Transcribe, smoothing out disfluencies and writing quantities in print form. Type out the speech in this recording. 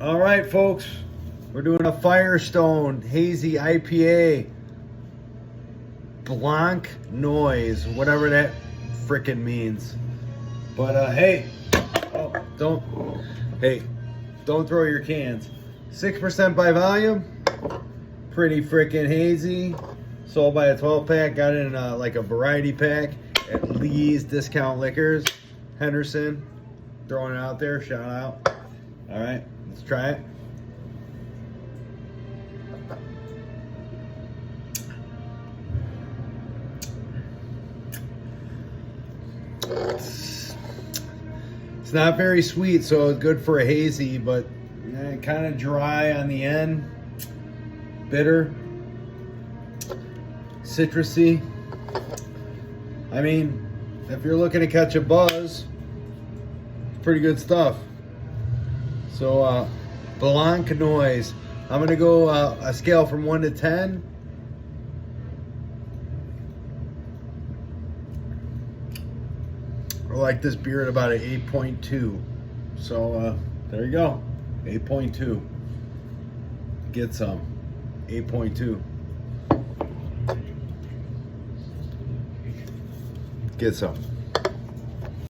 All right, folks, we're doing a Firestone Hazy IPA. Blanc noise, whatever that frickin' means. But hey, don't throw your cans. 6% by volume, pretty frickin' hazy. Sold by a 12 pack, got it in like a variety pack at Lee's Discount Liquors. Henderson, throwing it out there, shout out. All right, let's try it. It's not very sweet, so it's good for a hazy, but kind of dry on the end. Bitter. Citrusy. I mean, if you're looking to catch a buzz, it's pretty good stuff. So, Blanc noise. I'm going to go a scale from 1 to 10. I like this beer at about an 8.2. So there you go, 8.2. Getsome, 8.2. Getsome.